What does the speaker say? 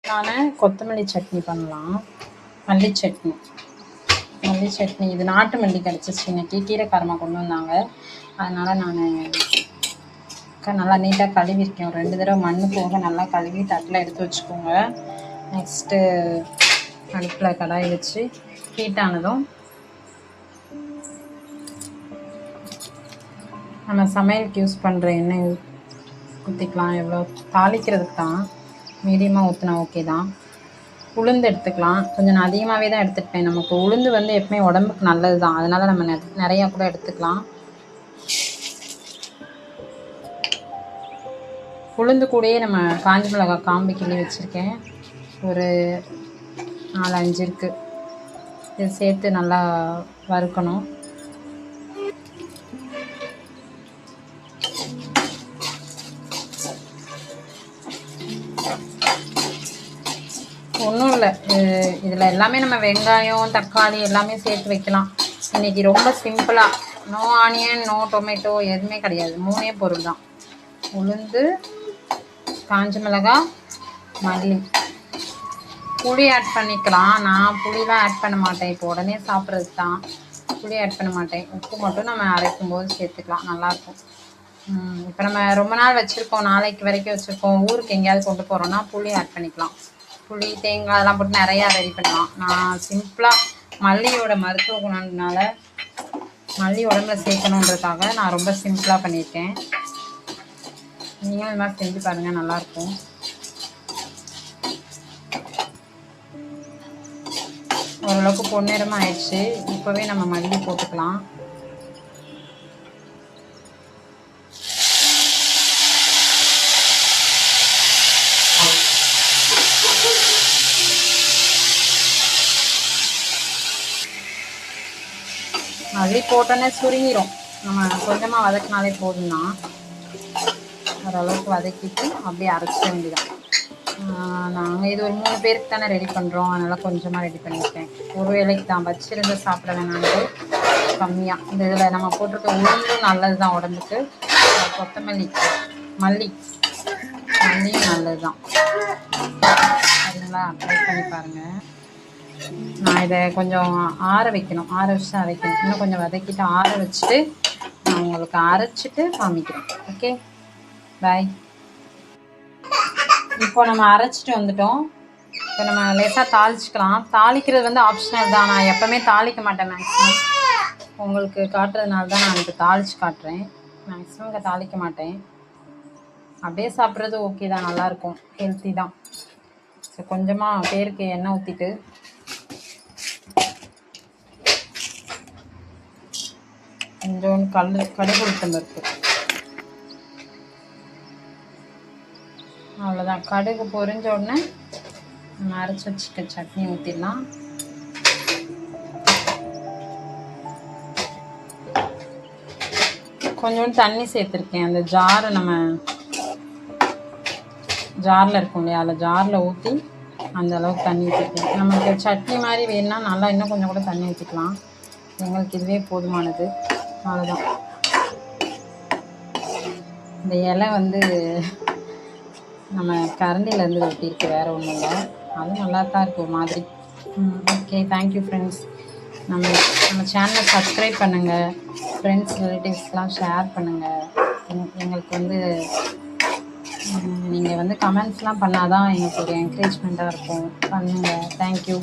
நான் கொத்தமல்லி சட்னி பண்ணலாம். மல்லி சட்னி இது நாட்டு மல்லி கிடச்சிச்சு இன்னைக்கு. கீரைக்காரமாக கொண்டு வந்தாங்க. அதனால் நான் நல்லா நீட்டாக கழுவிருக்கேன். ஒரு 2 தடவை மண் போக நல்லா கழுவி தட்டில் எடுத்து வச்சுக்கோங்க. நெக்ஸ்ட்டு அடுப்பில் கடாய் வச்சு ஹீட் ஆனதும் நம்ம சமையலுக்கு யூஸ் பண்ணுற எண்ணெய் ஊற்றிக்கலாம். எவ்வளோ தாளிக்கிறதுக்கு தான், மீடியமாக ஊற்றினா ஓகே தான். உளுந்து எடுத்துக்கலாம். கொஞ்சம் நான் அதிகமாகவே தான் எடுத்துப்பேன். நமக்கு உளுந்து வந்து எப்பவுமே உடம்புக்கு நல்லது தான். அதனால் நம்ம நிறையா கூட எடுத்துக்கலாம். உளுந்து கூடயே நம்ம காஞ்ச மிளகாய் காம்பு கிள்ளி வச்சுருக்கேன். ஒரு 4-5 இருக்குது. இது சேர்த்து நல்லா வறுக்கணும். ஒன்றும் இல்லை, இதில் எல்லாமே நம்ம வெங்காயம் தக்காளி எல்லாமே சேர்த்து வைக்கலாம். இன்றைக்கி ரொம்ப சிம்பிளாக, நோ ஆனியன் நோ டொமேட்டோ எதுவுமே கிடையாது. 3 பொருள் தான். உளுந்து, காஞ்ச மிளகாய், மல்லி. புளி ஆட் பண்ணிக்கலாம். நான் புளிலாம் ஆட் பண்ண மாட்டேன். இப்போ உடனே சாப்பிட்றது தான். புளி ஆட் பண்ண மாட்டேன். உப்பு மட்டும் நம்ம அரைக்கும் போது சேர்த்துக்கலாம், நல்லாயிருக்கும். இப்போ நம்ம ரொம்ப நாள் வச்சுருக்கோம், நாளைக்கு வரைக்கும் வச்சுருக்கோம், ஊருக்கு எங்கேயாவது கொண்டு போகிறோன்னா புளி ஆட் பண்ணிக்கலாம். புளி தேங்காய் அதெல்லாம் போட்டு நிறையா ரெடி பண்ணலாம். நான் சிம்பிளாக மல்லியோட மருத்துவ குணம்னால மல்லி உடம்புல சேர்க்கணுன்றதுக்காக நான் ரொம்ப சிம்பிளாக பண்ணியிருக்கேன். நீங்களும் இது மாதிரி செஞ்சு பாருங்கள், நல்லாயிருக்கும். ஓரளவுக்கு பொன்னிறமாக ஆயிடுச்சு. இப்போவே நம்ம மல்லி போட்டுக்கலாம். மல்லி போட்டோன்னே சுருங்கிடும். நம்ம கொஞ்சமாக வதக்கினாலே போதும்னா ஓரளவுக்கு வதக்கிட்டு அப்படியே அரைச்சிட வேண்டியதான். நாங்கள் இது ஒரு 3 பேருக்கு தானே ரெடி பண்ணுறோம். அதனால் கொஞ்சமாக ரெடி பண்ணியிருக்கேன். ஒரு வேளைக்கு தான், வச்சிருந்து சாப்பிட வேணான்ட்டு கம்மியாக. இந்த இதில் நம்ம போட்டிருக்க உளுந்தும் நல்லது தான் உடம்புக்கு. கொத்தமல்லி மல்லியும் நல்லது தான். அதனால் ட்ரை பண்ணி பாருங்கள். நான் இதை கொஞ்சம் ஆற வைக்கணும். ஆற வச்சு தான் அரைக்கணும். இன்னும் கொஞ்சம் வதக்கிட்டு ஆற வச்சுட்டு நான் உங்களுக்கு அரைச்சிட்டு காமிக்கிறேன். ஓகே, பாய். இப்போ நம்ம அரைச்சிட்டு வந்துட்டோம். இப்போ நம்ம லேசாக தாளிச்சிக்கலாம். தாளிக்கிறது வந்து ஆப்ஷனல் தான். நான் எப்போவுமே தாளிக்க மாட்டேன். மேக்ஸிமம் உங்களுக்கு காட்டுறதுனால தான் நான் இப்போ தாளித்து காட்டுறேன். மேக்ஸிமம் இங்கே தாளிக்க மாட்டேன். அப்படியே சாப்பிட்றது ஓகே தான், நல்லாயிருக்கும், ஹெல்த்தி தான். ஸோ கொஞ்சமாக பேருக்கு எண்ணெய் ஊற்றிட்டு கொஞ்சோண்டு கடுகு உளுத்தம் பருப்பு, அவ்வளோதான். கடுகு பொரிஞ்ச உடனே நம்ம அரைச்சி வச்சுக்க சட்னி ஊற்றிடலாம். கொஞ்சோண்டு தண்ணி சேர்த்துருக்கேன். அந்த ஜாரை நம்ம ஜாரில் இருக்கும் இல்லையா, அதில் ஜாரில் ஊற்றி அந்த அளவுக்கு தண்ணி ஊற்றிக்கலாம். நமக்கு சட்னி மாதிரி வேணும்னா நல்லா இன்னும் கொஞ்சம் கூட தண்ணி ஊற்றிக்கலாம். எங்களுக்கு இதுவே போதுமானது. அவ்வளோதான். இந்த இலை வந்து நம்ம கரண்டிலேருந்து வெட்டியிருக்கு, வேறு ஒன்றும் இல்லை. அதுவும் நல்லா தான் இருக்குது ஒரு மாதிரி. Okay, thank you friends. நம்ம சேனலை சப்ஸ்கிரைப் பண்ணுங்கள். ஃப்ரெண்ட்ஸ் ரிலேட்டிவ்ஸ்லாம் ஷேர் பண்ணுங்கள். எங்களுக்கு வந்து நீங்கள் வந்து கமெண்ட்ஸ்லாம் பண்ணால் தான் எங்களுக்கு ஒரு என்கரேஜ்மெண்ட்டாக இருக்கும். பண்ணுங்கள். தேங்க்யூ.